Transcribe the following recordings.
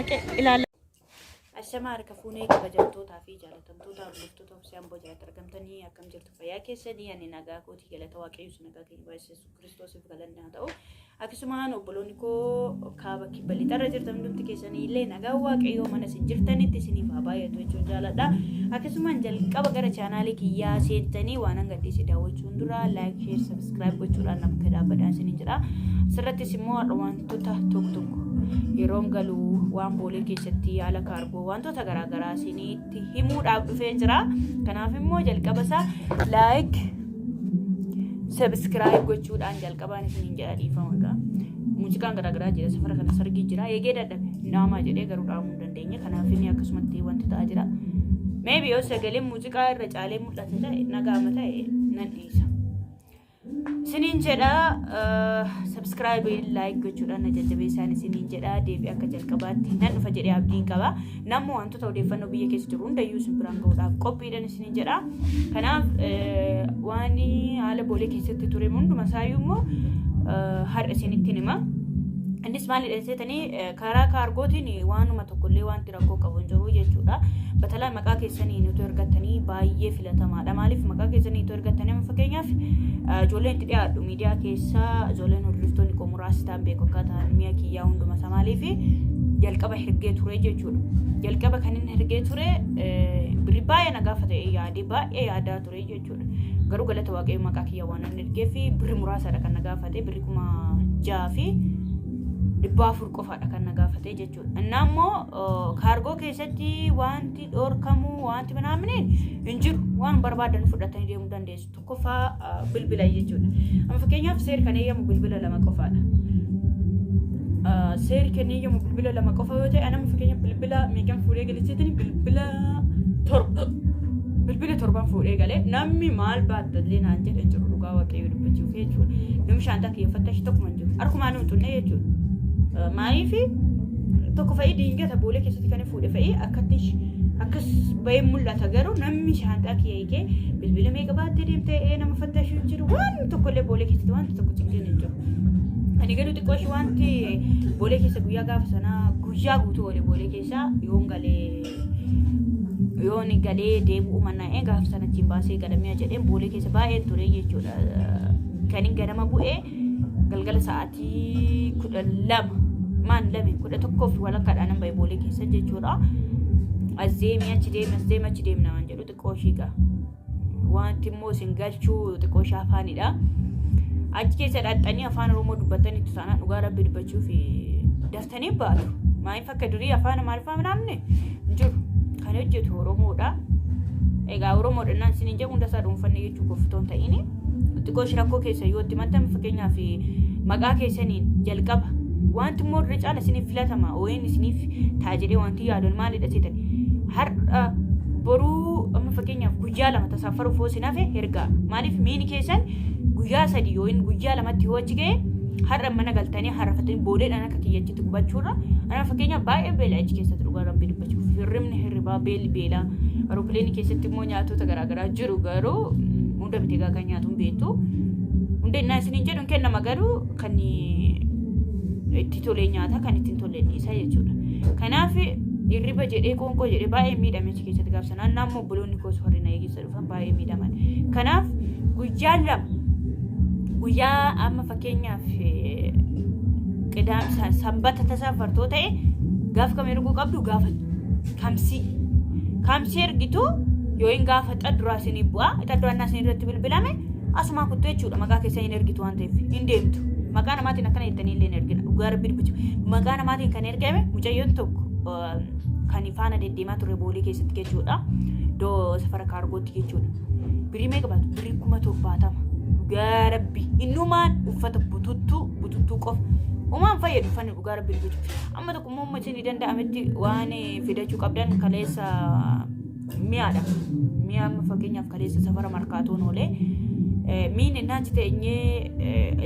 Oke, ilaala. Ashamaa harka fuunee kabajamtootaa fi jaalatamtoota hordoftoota obsaan bocaa argamtanii akkam jirtu fayyaa keessanii ani nagaa kootii galata waaqayyoos nagaa keenya Yesuus Kiristoosiif galanni haa ta'u akkasumaan obboloonni koo kaaba kibba lixarra jirtan hundumti keessanii illee nagaa waaqayyoo mana isin jirtanitti isiniif haa baay'atu jechuun jaaladha akkasumaan jalqaba gara chaanaalii kiyyaa seentanii waan hangadhiise daawwachuun dura laayik sheer sabskiraayib gochuudhaan akka dhaabbataan isiniin jedha sirrattis immoo wantoota tokko yeroo galuu waan boolee keessatti yaala kaargoo wantoota garaagaraa isinitti himuudhaaf dhufee jira kanaaf immoo jalqaba isaa laayik sabskiraayib gochuudhaan jalqabaan isiniin jedha dhiifama muuziqaan garaagaraa jira safara kana sargii jira eegee dadhabe naamaa jedhee garuu dhaamuu hin dandeenye kanaaf inni akkasumatti wanti ta'aa jira maybe yoo sagalee muuziqaa irra caalee mul'ata ta'e nagaama ta'e nan dhiisa sinin jedha subscribe like gochuudhaan na jajjabeessaan sinin jedha deebi akka jalqabaatti nan dhufa jedhee abdiin qaba namni wantoota odeeffannoo biyya keessa jiru hundayyuu isin biraan ga'uudhaaf qophiidhaan sinin jedha kanaaf waan haala boolee keessatti ture hunduma isaayyuu immoo har'a isinitti hima innis maali dheessetanii karaa kaargootiin waanuma tokkollee wanti rakkoo qabu hin jiru jechuudha batalaa maqaa keessanii nuti ergattanii baay'ee filatamaadha maaliif maqaa keessanii nuti ergattanii fakkeenyaaf ijoolleen itti dhiyaadhu miidiyaa keessaa ijoolleen hordoftoonni koo muraasni ta'an beeku akkaataan mi'a kiyyaa hunduma isaa maaliif jalqaba hergee ture jechuudha jalqaba kan inni hergee ture birri baay'ee na gaafate yaadee baay'ee yaadaa ture jechuudha garuu galata waaqayyo maqaa kiyyaa waan inni ergee fi birri muraasadha kan na gaafate birri 6,000 fi 400 qofaadha kan na gaafate jechuudha innammoo kaargoo keessatti wanti dhorkamu wanti manaamneen hin jiru waan barbaadan fudhatanii deemuu dandeessu tokkoffaa bilbila jechuudha amma fakkeenyaaf seer kan eeyyamu bilbila 2 qofaadha seer kan eeyyamu bilbila 2 qofa yoo ta'e anama fakkeenyaaf bilbila meeqan fuudhee galcheetanii bilbila 7 fuudhee galee namni maal baattallee naan jedhan jiru dhugaa waaqayyo dubbachuuf jechuudha namni shaantaa kiyyafattashi tokkuma hin jiru harkumaan hin xunne jechuudha maaliifi tokko fa'i diingata boolee keessatti kan fuudhe fa'i akkas bahee mul'ata garuu namni shaantaa kiyyee bilbila meeqa baattee deemtee nama fattashuu jiru waan tokkollee boolee keessatti wanti tokko cimdeen hin jiru ani garuu xiqqooshi wanti boolee keessa guyyaa gaafa sanaa guyyaa guutuu oole boolee keessaa yoon galee deebi'u mannaa gaafa sanatti baasee gadamee jedheen boolee keessa baay'ee ture jechuudha kan hin gadama bu'ee galgala sa'aatii 12 maan lame 11 fi walakkaadhaan bahee boolee keessa jechuudha azzeemii achi deem naman jedhu xiqqooshiiqa wanti immoo isin galchuu xiqqooshii afaanidha achi keessa dhaxxanii afaan oromoo dubbatanii tusaanaan dhugaa rabbi dubbachuu fi daftanii baatu maaliif akka durii afaan maaliifaa midhaamne jiru kan hojjetu oromoodha egaa oromoodha naan isin jedhu hundasaa dhuunfanne jechuu koftoon ta'ini xiqqooshi rakkoo keessa yoo itti maxxanfame fakkeenyaaf maqaa keessaniin jalqaba wanti immoo irra caala isiniif filatama ooyin isiniif taajiree wanti yaadoon maalidha seetan har'a boruu amma fakkeenyaaf guyyaa 2 tasaafaruuf hoo sinafe hergaa maaliif miini keessan guyyaa 3 ooyin guyyaa 2tti hoo achi ga'e har'a mana galtanii harrafatanii boodeedhaan akka kiyyachitti gubachuurra ana fakkeenyaaf baay'ee beela achi keessatti dhugaa rabbii dubbachuuf hirribni hirribaa beelli beelaa aeropileeni keessatti immoo nyaatota garaagaraa jiru garuu hunda bitee gaagaa nyaatuun beektu hunda innaa isiniin jedhuun kennama garuu kan itti tolee nyaata kan ittiin tolee dhiisa jechuudha kanaaf hirriba jedhee qoonqoo jedhee baay'ee miidhame achi keessatti gaafsanaan naammoo obboloonni koos warri na eegisa dhufan baay'ee miidhaman kanaaf guyyaa amma fakkeenyaaf qidaamsa sanbata tasaafartoo ta'e gaaf kam erguu qabdu gaafa kamsii ergitu yoo hin gaafa xadduraa isinii bu'aa xadduraannaa isinii irratti bilbilame asumaa kuttu jechuudha maqaa keessa hin ergitu waan ta'eef hin deemtu maqaa namaatiin akkana jettanii illee hin ergina dhugaa rabbii dubbachu maqaa namaatiin kan ergame mucayyoon tokko kan faana deddeemaa ture boolee keessatti jechuudha doo safara kaargootti jechuudha birii meeqa baatu birii 70 dhugaa rabbii innumaan uffata bututtuu qofa umaan fayyadu uffanni dhugaa rabbii dubbachu amma tokko immoo isin danda'ametti waan fidachuu qabdan kaleessa mi'aadha mi'a amma fakkeenyaaf kaleessa safara markaatoon oolee miin naachi teenyee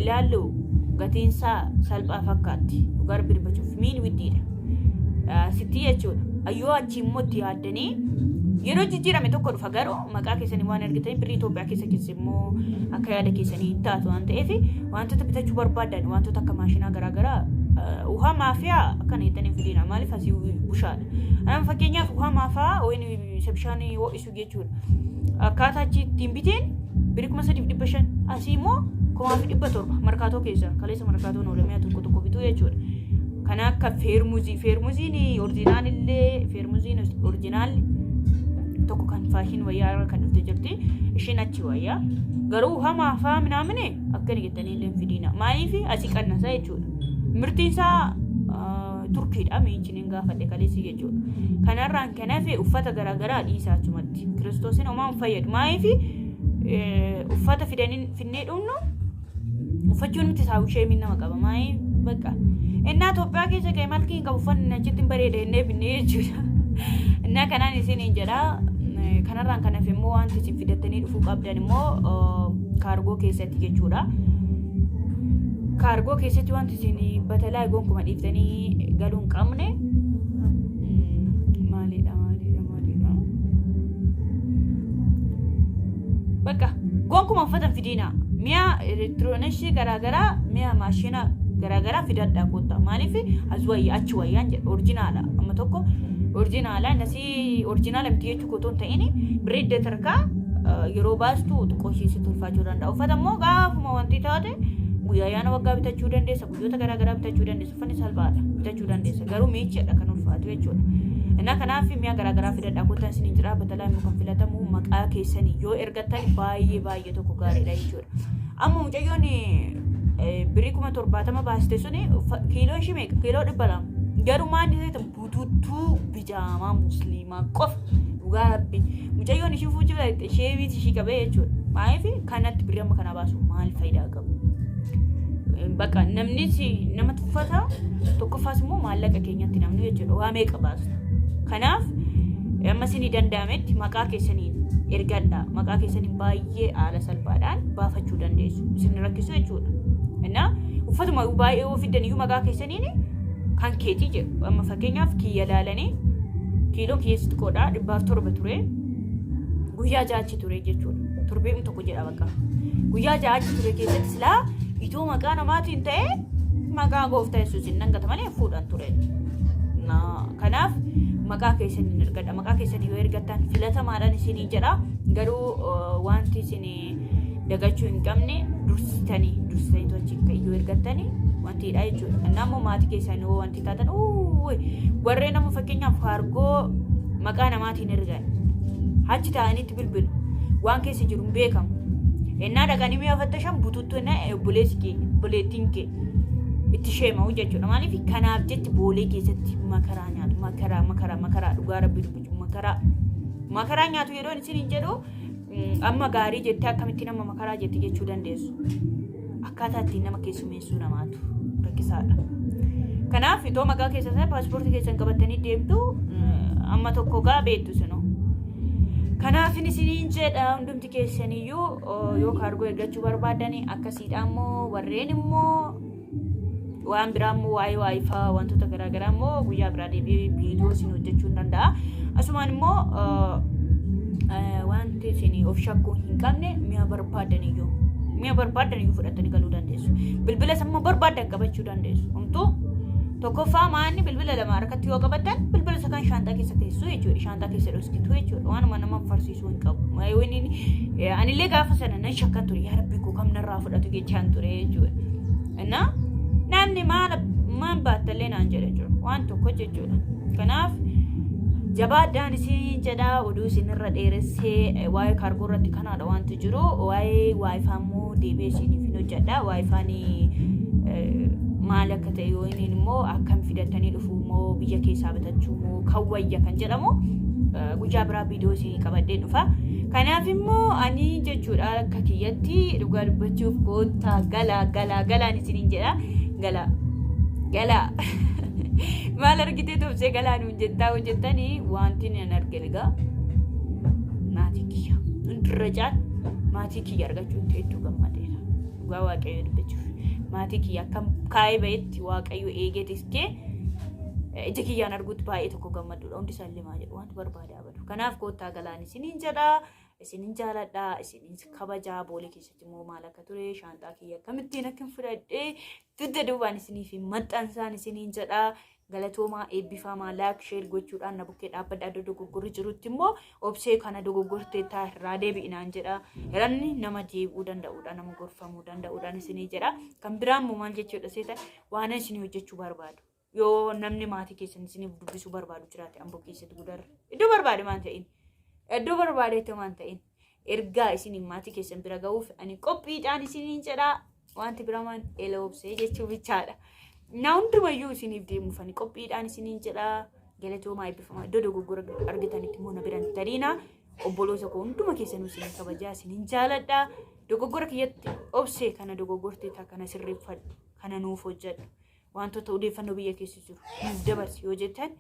ilaallu gatiinsaa salphaa fakkaatti dhugaa rabbii dubbachuuf miin widdiidha sitti jechuudha. Ayyoo achi immoo itti yaaddanii yeroo jijjiirame tokko dhufa garuu maqaa keessanii waan argitanii birrii Itoophiyaa keessa immoo akka yaada keessanii taatu waan ta'eef wantoota bitachuu barbaadan wantoota akka maashinaa garaagaraa uhaa maafiyaa akkana jettanii fidina maaliif asii bushaadha. Anaan fakkeenyaaf uhaa maafaa wayini bishaan ho'isu jechuudha. Akkaataa achi ittiin biteen birrii 3,500 asii immoo 7,700 markaatoo keessa kaleessa markaatoon oolame tokko bituu jechuudha. Kana akka feermuziin orjinaalillee feermuziin orjinaal tokko kan faashin wayyaa kan dhufte jirti ishiin achi wayyaa garuu hamaa faa minaamine akkana jettanii illee fidina maaliif asii qannasa jechuudha. Mirtiin isaa Turkiidha miinciniin gaafadhe kaleessi jechuudha. Kanarraan kanaaf uffata garaagaraa dhiisaa achumatti Kiristoosiin homaa fayyadu maaliif uffata finnee dhumnu uffachuun miti saawuu sheemiin nama qaba maaliif bakka innaa Itoophiyaa keessa ga'e malkiin qabu uffanni achitti bareeda innee finnee jechuudha. Innaa kanaan isiniin jedhaa kanarraan kanaaf immoo wanti isin fidattanii dhufuu qabdan immoo kaargoo keessatti jechuudha. Kaargoo keessatti wanti isin batalaa gonkumaa dhiiftanii galuu hin qabne maalidha bakka gonkumaa uffatan fidina mi'a elektirooniksii garaagaraa mi'a maashina garaagaraa fidadhaa koottaa maaliif as wayyaa achi wayyaan jedha orjinaala amma tokko orjinaala nasii orjinaala miti jechuu kotoon ta'ini birrii tarkaa yeroo baastu xiqqooshiisi tolfaachuu danda'a. Uffata immoo gaafuma wanti taate guyyaa yaana waggaa bitachuu dandeessa guyyoota garaagaraa bitachuu dandeessa uffanni salphaadha bitachuu dandeessa garuu miichadha kan ulfaatu jechuudha. Innaa kanaaf mi'a garaagaraa fidadhaa koottaa isiniin jira batalaa immoo kan filatamu maqaa keessanii yoo ergattan baay'ee tokko gaariidha jechuudha. Amma mucayyoon birrii 70 baastee suni kiiloo ishii meeqa kiiloo 200 garuu maanni ta'e bututuu bijaamaa musliimaa qofa dhugaa rabbi mucayyoon ishii fuuchuu sheebiiti ishii qabee jechuudha. Maaliif kanatti birrii amma kana baasu maal faayidaa qabu? Bakka namni nama tuffata tokkoffaas immoo maallaqa keenyatti namni jechuudha waa meeqa baasu. Kanaaf amma isinii danda'ametti maqaa keessaniin ergadhaa maqaa keessaniin baay'ee haala salphaadhaan baafachuu dandeessu isin rakkisu jechuudha. Innaa uffatuma baay'ee yoo fiddan iyyuu maqaa keessaniin kan keetii jedhu amma fakkeenyaaf kiyya ilaalanii kiiloon kiyyatti qoodhaa 700 ture guyyaa 6 ture jechuudha. Torbee tokko jedha bakka guyyaa 6 ture keessatti silaa itoo maqaa namaatiin ta'e maqaa gooftaa Yesuus hin dhangata malee fuudhan ture. Kanaaf maqaa keessaniin ergadha maqaa keessanii yoo ergattan filatamaadhaan isinii jedha garuu wanti isin dagachuu hin qabne dursitanii tochi yoo ergattanii wantiidha jechuudha. Namoo maatii keessanii yoo wanti taatan warreen nama fakkeenyaaf kaargoo maqaa namaatiin ergan achi ta'anitti bilbilu waan keessa jiru hin beekamu. Innaa dhaqanii mi'a fattashan bututtuu buleettiin kee itti sheema'u jechuudha. Maaliif kanaaf jecha boolee keessatti makaraa nyaatu makaraa dhugaa rabbi dubbachuu makaraa nyaatu yeroo isin jedhu amma gaarii jettee akkamitti nama makaraa jetti jechuu dandeessu. Akkaataa ittiin nama keessummeessuu namaatu rakkisaadha. Kanaaf itoo maqaa keessan paaspoortii keessan qabattanii deemtu amma tokko gaa beektu sinu. Kanaaf isiniin jedha hundumti keessaniyyuu yoo kaargoo ergachuu barbaadanii akkasiidha immoo warreen immoo waan biraa immoo waa'ee waayifaa wantoota garaagaraa immoo guyyaa biraa deebi'ee viidiyoo isin hojjechuu hin danda'a. Asumaan immoo wanti isin of shakkuu hin qabne mi'a barbaadaniyyuu fudhatanii galuu dandeessu. Bilbila samma barbaadan qabachuu dandeessu. Homtuu tokkoffaa maanni bilbila lama harkatti yoo qabattan bilbila isa kan shaantaa keessa teessu jechuudha. Shaantaa keessa dhoskitu jechuudha. Waanuma nama farsiisuu hin qabu. Anillee gaafa sana nan shakkan ture yaa rabbii koo kamnarraa fudhatu jechaan ture jechuudha. Innaa namni maal baattallee naan jedha jechuudha. Waan tokko jechuudha. Kanaaf jabaadhaan isin jedhaa oduu isinirra dheeressee waa'ee kaargoo irratti kanaadha wanti jiru waa'ee waayifaa immoo deebi'ee isiniif hin hojjedha. Waayifaan maal akka ta'e yoo inni immoo akkam fidatanii dhufuu immoo biyya keessaa bitachuu immoo kan wayya kan jedhamu guyyaa biraa viidiyoo isin qabadhee dhufa. Kanaaf immoo ani jechuudha akka kiyyatti dhugaa dubbachuuf goota galaan isiniin jedha galaa maal argitee tobsee galaa nuun jettaa hojjettanii wanti nan arge egaa maatii kiyya hundirra caal maatii kiyya argachuun hedduu gammadeera dhugaa waaqayyo dubbachuuf maatii kiyya akkam kaayee ba'etti waaqayyo eegee tiskee ija kiyyaan arguutti baay'ee tokko gammaduudha. Hundi isaan limaa jedhu wanti barbaade abadu. Kanaaf koottaa galaan isiniin jedhaa. Isiniin jaaladhaa. Isiniin kabajaa. Boolee keessatti immoo maal akka ture shaanxaa kiyya akkamittiin akkan fudhadhee dudda duubaan isiniif maxxansaan isiniin jedhaa. Galatoomaa eebbifamaa laak sheer gochuudhaan na bukkee dhaabbadha adda dogoggorri jirutti immoo obsee kana dogoggortee irraa deebi'inaan jedha. Heranni nama deebi'uu danda'uudha nama gorfamuu danda'uudhaan isinii jedha. Kan biraan immoo maal jechuudha seeta waan isinii hojjechuu barbaadu. Yoo namni maatii keessan isiniif dubbisuu barbaadu jiraate amboo keessatti gudarra. Iddoo barbaade maan ta'in. Iddoo barbaadeetti maan ta'in. Ergaa isiniin maatii keessan bira ga'uuf ani qophiidhaan isiniin jedha. Wanti biramaan eela obsee jechuu bichaadha. Na hundumayyuu isiniif deemuufani qophiidhaan isiniin jedha. Galatoomaa eebbifamaa iddoo dogoggora argitanitti immoo na biraan tariina obboloota koo hunduma keessanuu isiniin kabajaa isiniin jaaladha. Dogoggora kiyyatti obsee kana dogoggortee kana sirreeffadhu kana nuuf hojjedhu. Wantoota odeeffannoo biyya keessa jiru nuuf dabarsi yoo jettan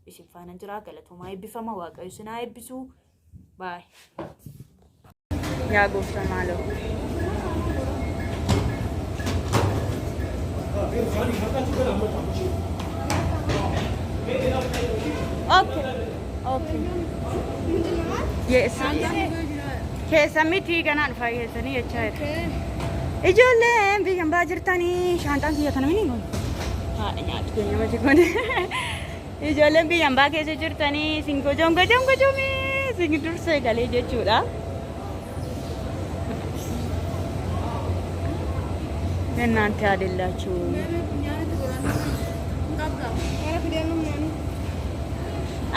isin faana jira. Galatoomaa eebbifamaa waaqayyo isin haa eebbisu. Baay. Yaa gooftaa maaloo. Okay. Yes. Kesamiti kanan fai sani acha hai. Ijoolleen biyyan baa jirtanii shaantaan kiyya kana mini kun. Haadha nyaatu keenya mati kun. Ijoolleen biyyan baa keessa jirtanii singojomi sin dursee galee jechuudha. እናንተ አይደላችሁ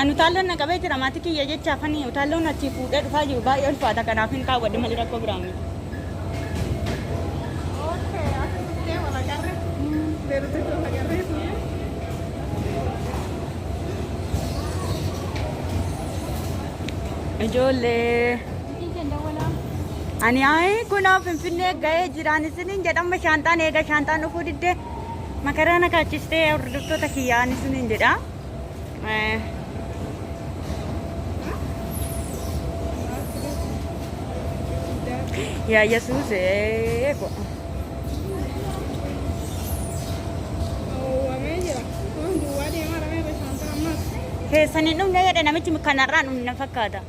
anu talon na kabe jira mati kiyya jecha fani talon na chi fuudhe dhufa jiru baay'ee ulfaata kanaaf hin kaawwadhe malee rakkoo biraan miti. Okay, asirratti wala garre. Beerutu wala garre. Ijoollee. Ani ay kunaaf finfinnee ga'ee jiraan isiniin jedhama shaantaan eega shaantaan dhufuu didde makarana kaachistee hordoftoota kiyyaan isiniin jedha. Yaa Yesuus eego. Keessaniin dhumne jedhe namichi kanarraa dhumne fakkaata.